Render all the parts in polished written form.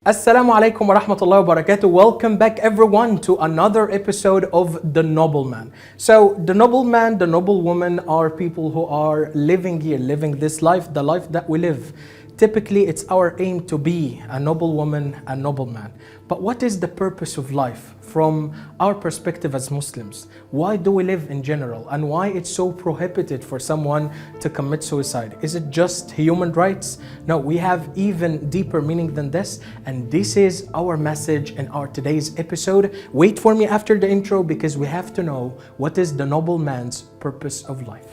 Assalamu alaikum wa rahmatullahi wa barakatuh. Welcome back everyone to another episode of The Nobleman. So the nobleman, the noble woman are people who are living here, living this life, the life that we live. Typically it's our aim to be a noble woman, a noble man. But what is the purpose of life from our perspective as Muslims? Why do we live in general, and why it's so prohibited for someone to commit suicide? Is it just human rights? No, we have even deeper meaning than this, and this is our message in our today's episode. Wait for me after the intro because we have to know what is the noble man's purpose of life.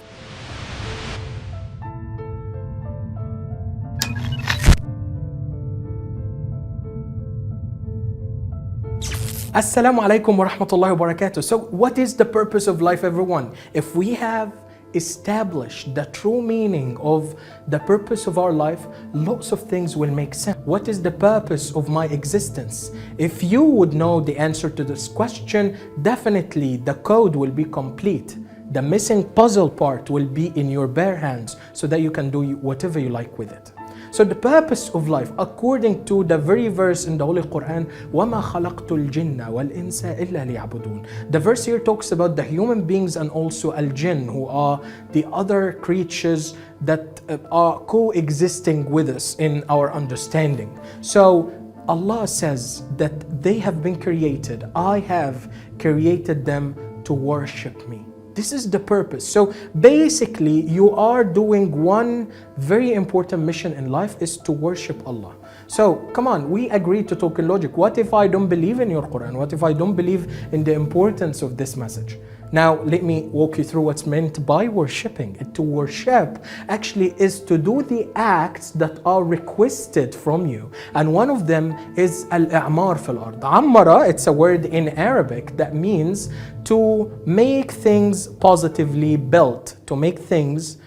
Assalamu alaikum wa rahmatullahi wa barakatuh. So what is the purpose of life, everyone? If we have established the true meaning of the purpose of our life, lots of things will make sense. What is the purpose of my existence? If you would know the answer to this question, definitely the code will be complete. The missing puzzle part will be in your bare hands so that you can do whatever you like with it. So the purpose of life, according to the very verse in the Holy Quran, وَمَا خَلَقْتُ الْجِنَّ وَالْإِنسَ إِلَّا لِيَعْبُدُونَ. The verse here talks about the human beings and also al-jinn, who are the other creatures that are coexisting with us in our understanding. So Allah says that they have been created. I have created them to worship me. This is the purpose. So basically, you are doing one very important mission in life, is to worship Allah. So come on, we agree to talk in logic. What if I don't believe in your Quran? What if I don't believe in the importance of this message? Now, let me walk you through what's meant by worshipping. To worship actually is to do the acts that are requested from you. And one of them is al-i'mar fil ard. Ammara, it's a word in Arabic that means to make things positively built, to make things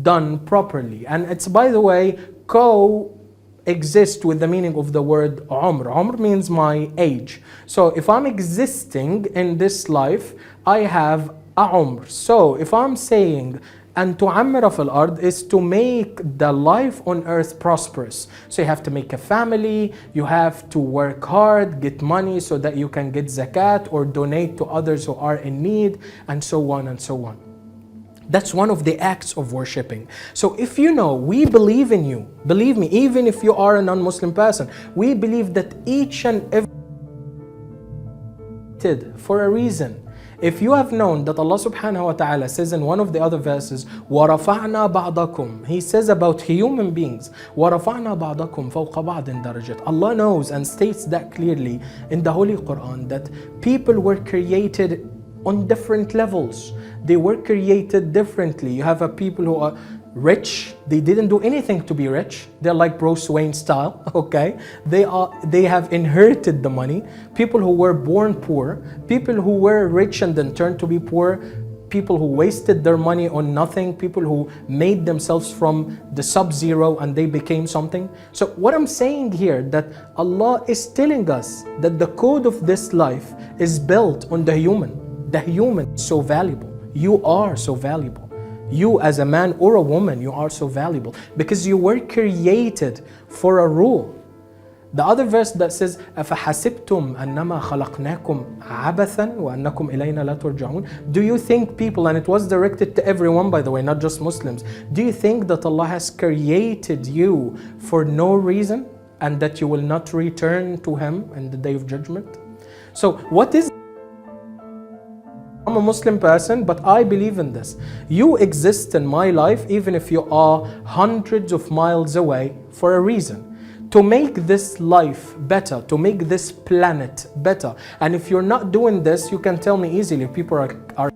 done properly. And it's, by the way, exist with the meaning of the word umr. Umr means my age. So if I'm existing in this life, I have a umr. So if I'm saying and tu'ammira fil ard is to make the life on earth prosperous. So you have to make a family, you have to work hard, get money so that you can get zakat or donate to others who are in need, and so on and so on. That's one of the acts of worshipping. So if you know, we believe in you, believe me, even if you are a non-Muslim person, we believe that each and every for a reason. If you have known that Allah subhanahu wa ta'ala says in one of the other verses, وَرَفَعْنَا بَعْضَكُمْ, He says about human beings, وَرَفَعْنَا بَعْضَكُمْ فَوْقَ بَعْضٍ دَرَجَاتٍ. Allah knows and states that clearly in the Holy Quran that people were created on different levels. They were created differently. You have a people who are rich, they didn't do anything to be rich. They're like Bruce Wayne style, okay? They have inherited the money. People who were born poor, people who were rich and then turned to be poor, people who wasted their money on nothing, people who made themselves from the sub-zero and they became something. So what I'm saying here, that Allah is telling us that the code of this life is built on the human. The human is so valuable. You are so valuable. You as a man or a woman, you are so valuable because you were created for a rule. The other verse that says, أَفَحَسِبْتُمْ أَنَّمَا خَلَقْنَاكُمْ عَبَثًا وَأَنَّكُمْ إِلَيْنَا لَا تُرْجَعُونَ. Do you think people, and it was directed to everyone by the way, not just Muslims, do you think that Allah has created you for no reason and that you will not return to Him in the Day of Judgment? So what is... I'm a Muslim person, but I believe in this. You exist in my life even if you are hundreds of miles away for a reason. To make this life better, to make this planet better. And if you're not doing this, you can tell me easily, people are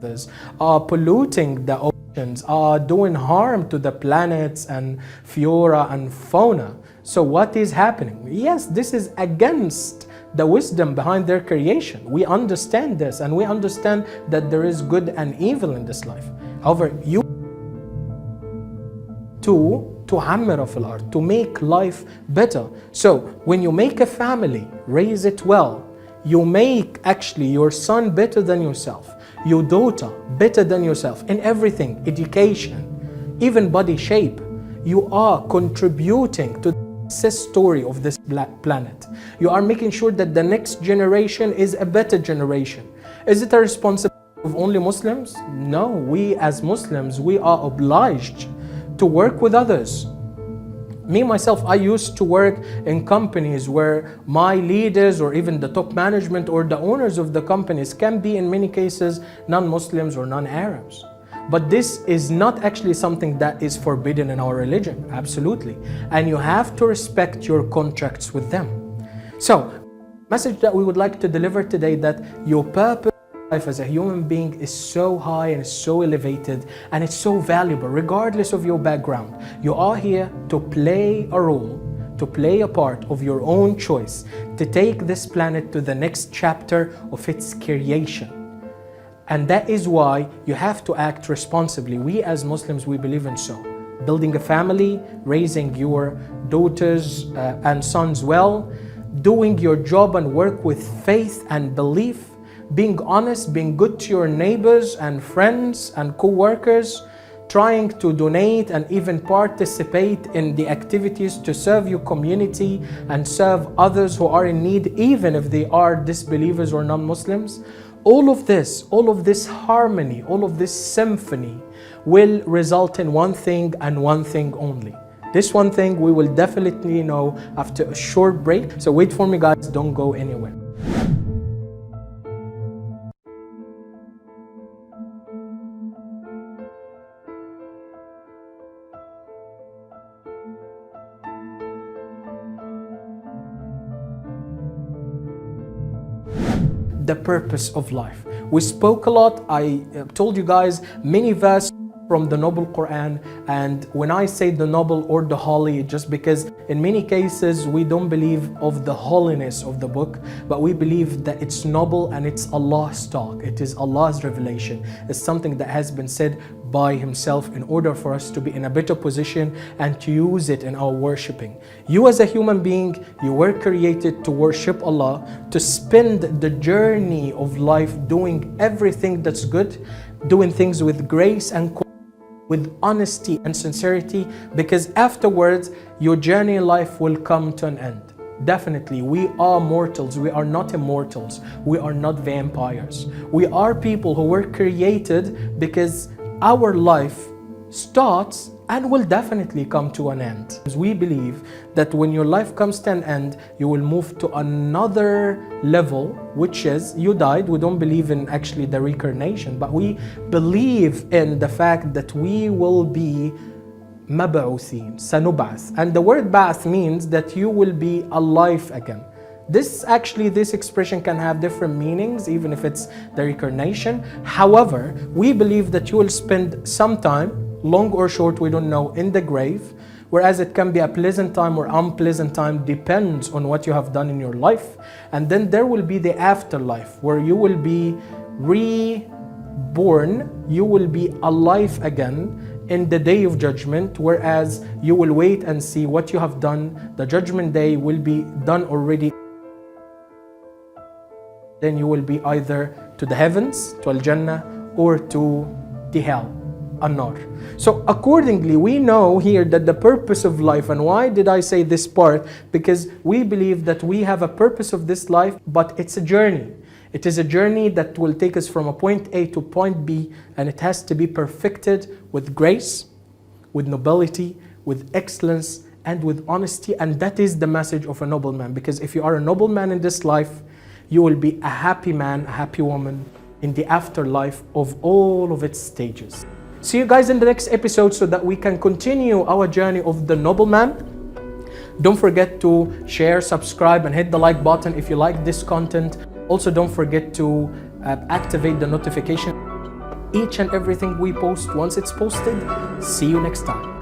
this, are polluting the oceans, are doing harm to the planets and flora and fauna. So what is happening? Yes, this is against the wisdom behind their creation. We understand this and we understand that there is good and evil in this life. However, you to ammira fil ard, to make life better. So when you make a family, raise it well. You make actually your son better than yourself, your daughter better than yourself in everything, education, even body shape. You are contributing to success story of this planet. You are making sure that the next generation is a better generation. Is it a responsibility of only Muslims? No, we as Muslims, we are obliged to work with others. Me, myself, I used to work in companies where my leaders or even the top management or the owners of the companies can be in many cases non-Muslims or non-Arabs. But this is not actually something that is forbidden in our religion, absolutely. And you have to respect your contracts with them. So, message that we would like to deliver today, that your purpose life as a human being is so high and so elevated, and it's so valuable regardless of your background. You are here to play a role, to play a part of your own choice, to take this planet to the next chapter of its creation. And that is why you have to act responsibly. We as Muslims, we believe in so. Building a family, raising your daughters and sons well, doing your job and work with faith and belief, being honest, being good to your neighbors and friends and co-workers, trying to donate and even participate in the activities to serve your community and serve others who are in need, even if they are disbelievers or non-Muslims. All of this harmony, all of this symphony will result in one thing and one thing only. This one thing we will definitely know after a short break. So wait for me, guys, don't go anywhere. The purpose of life. We spoke a lot. I told you guys many verses from the Noble Quran, and when I say the noble or the holy, just because in many cases we don't believe of the holiness of the book, but we believe that it's noble and it's Allah's talk. It is Allah's revelation. It's something that has been said by Himself in order for us to be in a better position and to use it in our worshipping. You as a human being, you were created to worship Allah, to spend the journey of life doing everything that's good, doing things with grace and with honesty and sincerity, because afterwards your journey in life will come to an end. Definitely, we are mortals, we are not immortals, we are not vampires. We are people who were created because our life starts and will definitely come to an end. We believe that when your life comes to an end, you will move to another level, which is you died. We don't believe in actually the reincarnation, but we believe in the fact that we will be mab'uthin, sanub'ath. And the word ba'ath means that you will be alive again. This expression can have different meanings, even if it's the reincarnation. However, we believe that you will spend some time, long or short, we don't know, in the grave, whereas it can be a pleasant time or unpleasant time, depends on what you have done in your life. And then there will be the afterlife, where you will be reborn, you will be alive again in the day of judgment, whereas you will wait and see what you have done. The judgment day will be done already. Then you will be either to the heavens, to Al-Jannah, or to the hell, An-Nar. So accordingly, we know here that the purpose of life, and why did I say this part? Because we believe that we have a purpose of this life, but it's a journey. It is a journey that will take us from a point A to point B, and it has to be perfected with grace, with nobility, with excellence, and with honesty. And that is the message of a noble man. Because if you are a noble man in this life, you will be a happy man, a happy woman in the afterlife of all of its stages. See you guys in the next episode so that we can continue our journey of the noble man. Don't forget to share, subscribe, and hit the like button if you like this content. Also, don't forget to activate the notification. Each and everything we post, once it's posted. See you next time.